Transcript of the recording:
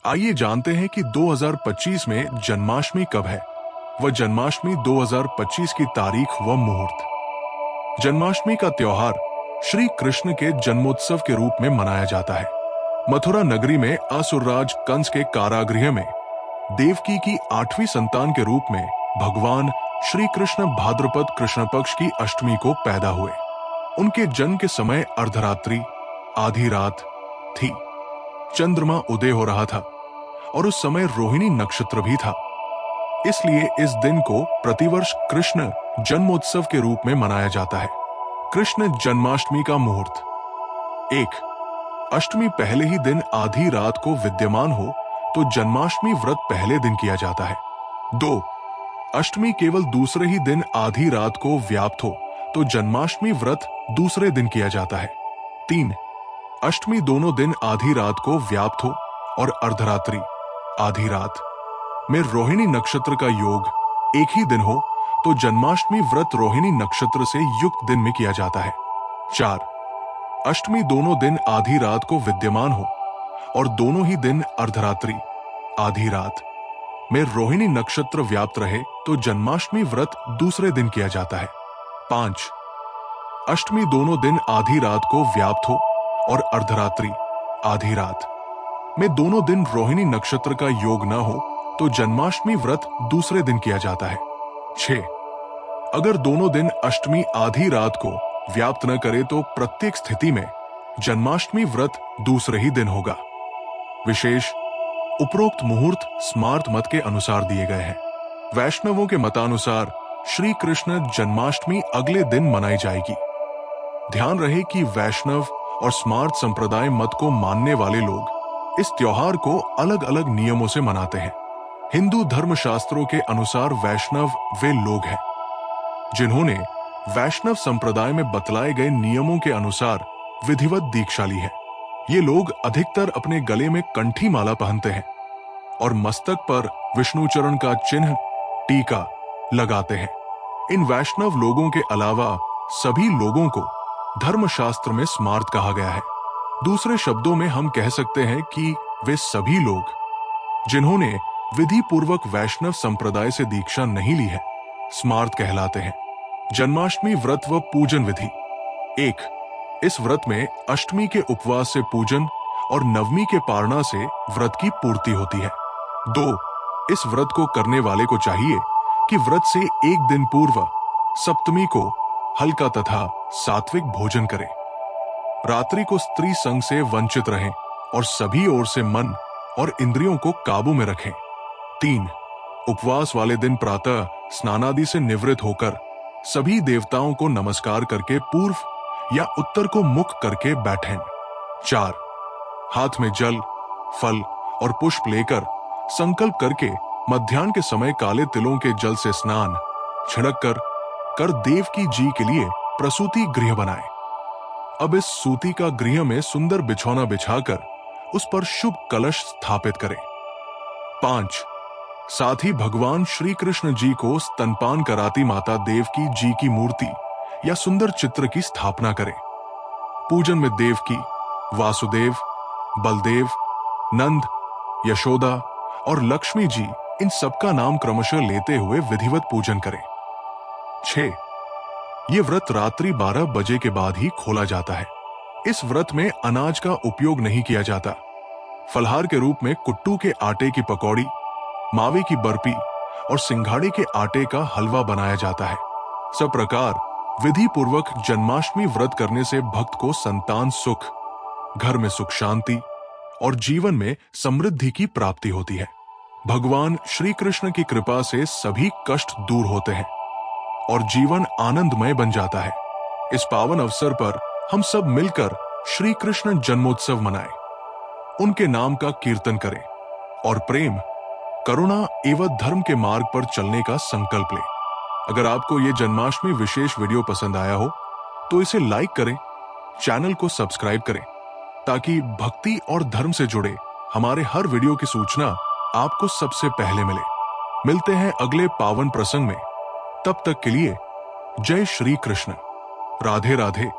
आइए जानते हैं कि 2025 में जन्माष्टमी कब है। वह जन्माष्टमी 2025 की तारीख व मुहूर्त। जन्माष्टमी का त्योहार श्री कृष्ण के जन्मोत्सव के रूप में मनाया जाता है। मथुरा नगरी में असुरराज कंस के कारागृह में देवकी की 8वीं संतान के रूप में भगवान श्री कृष्ण भाद्रपद कृष्ण पक्ष की अष्टमी को पैदा हुए। उनके जन्म के समय अर्धरात्रि आधी रात थी। चंद्रमा उदय हो रहा था और उस समय रोहिणी नक्षत्र भी था। इसलिए इस दिन को प्रतिवर्ष कृष्ण जन्मोत्सव के रूप में मनाया जाता है। कृष्ण जन्माष्टमी का मुहूर्त। 1. अष्टमी पहले ही दिन आधी रात को विद्यमान हो तो जन्माष्टमी व्रत पहले दिन किया जाता है। 2. अष्टमी केवल दूसरे ही दिन आधी रात को व्याप्त हो तो जन्माष्टमी व्रत दूसरे दिन किया जाता है। 3. अष्टमी दोनों दिन आधी रात को व्याप्त हो और अर्धरात्रि आधी रात में रोहिणी नक्षत्र का योग एक ही दिन हो तो जन्माष्टमी व्रत रोहिणी नक्षत्र से युक्त दिन में किया जाता है। 4. अष्टमी दोनों दिन आधी रात को विद्यमान हो और दोनों ही दिन अर्धरात्रि आधी रात में रोहिणी नक्षत्र व्याप्त रहे तो जन्माष्टमी व्रत दूसरे दिन किया जाता है। 5. अष्टमी दोनों दिन आधी रात को व्याप्त हो और अर्धरात्रि आधी रात में दोनों दिन रोहिणी नक्षत्र का योग न हो तो जन्माष्टमी व्रत दूसरे दिन किया जाता है। 6. अगर दोनों दिन अष्टमी आधी रात को व्याप्त न करे तो प्रत्येक स्थिति में जन्माष्टमी व्रत दूसरे ही दिन होगा। विशेष उपरोक्त मुहूर्त स्मार्त मत के अनुसार दिए गए हैं। वैष्णवों के मतानुसार श्री कृष्ण जन्माष्टमी अगले दिन मनाई जाएगी। ध्यान रहे कि वैष्णव और स्मार्त संप्रदाय मत को मानने वाले लोग इस त्योहार को अलग अलग नियमों से मनाते हैं। हिंदू धर्मशास्त्रों के अनुसार वैष्णव वे लोग हैं जिन्होंने वैष्णव संप्रदाय में बतलाए गए नियमों के अनुसार विधिवत दीक्षा ली है। ये लोग अधिकतर अपने गले में कंठी माला पहनते हैं और मस्तक पर विष्णुचरण का चिन्ह टीका लगाते हैं। इन वैष्णव लोगों के अलावा सभी लोगों को धर्मशास्त्र में स्मार्त कहा गया है। दूसरे शब्दों में हम कह सकते हैं कि वे सभी लोग जिन्होंने विधि पूर्वक वैष्णव संप्रदाय से दीक्षा नहीं ली है स्मार्त कहलाते हैं। जन्माष्टमी व्रत व पूजन विधि। 1. इस व्रत में अष्टमी के उपवास से पूजन और नवमी के पारणा से व्रत की पूर्ति होती है। 2. इस व्रत को करने वाले को चाहिए कि व्रत से एक दिन पूर्व सप्तमी को हल्का तथा सात्विक भोजन करें। रात्रि को स्त्री संग से वंचित रहें और सभी ओर से मन और इंद्रियों को काबू में रखें। 3. उपवास वाले दिन प्रातः स्नानादि से निवृत्त होकर सभी देवताओं को नमस्कार करके पूर्व या उत्तर को मुख करके बैठें। 4. हाथ में जल, फल और पुष्प लेकर संकल्प करके मध्याह्न के समय काले तिलों के जल से स्नान छिड़क कर देवकी जी के लिए प्रसूति गृह बनाएं। अब इस सूती का गृह में सुंदर बिछौना बिछाकर उस पर शुभ कलश स्थापित करें। 5. साथ ही भगवान श्री कृष्ण जी को स्तनपान कराती माता देवकी जी की मूर्ति या सुंदर चित्र की स्थापना करें। पूजन में देवकी, वासुदेव, बलदेव, नंद, यशोदा और लक्ष्मी जी इन सबका नाम क्रमशः लेते हुए विधिवत पूजन करें। 6. ये व्रत रात्रि 12 बजे के बाद ही खोला जाता है। इस व्रत में अनाज का उपयोग नहीं किया जाता। फलहार के रूप में कुट्टू के आटे की पकौड़ी, मावे की बर्फी और सिंघाड़े के आटे का हलवा बनाया जाता है। सब प्रकार विधि पूर्वक जन्माष्टमी व्रत करने से भक्त को संतान सुख, घर में सुख शांति और जीवन में समृद्धि की प्राप्ति होती है। भगवान श्री कृष्ण की कृपा से सभी कष्ट दूर होते हैं और जीवन आनंदमय बन जाता है। इस पावन अवसर पर हम सब मिलकर श्री कृष्ण जन्मोत्सव मनाएं, उनके नाम का कीर्तन करें और प्रेम, करुणा एवं धर्म के मार्ग पर चलने का संकल्प लें। अगर आपको ये जन्माष्टमी विशेष वीडियो पसंद आया हो तो इसे लाइक करें, चैनल को सब्सक्राइब करें ताकि भक्ति और धर्म से जुड़े हमारे हर वीडियो की सूचना आपको सबसे पहले मिले। मिलते हैं अगले पावन प्रसंग में। तब तक के लिए जय श्री कृष्ण। राधे राधे।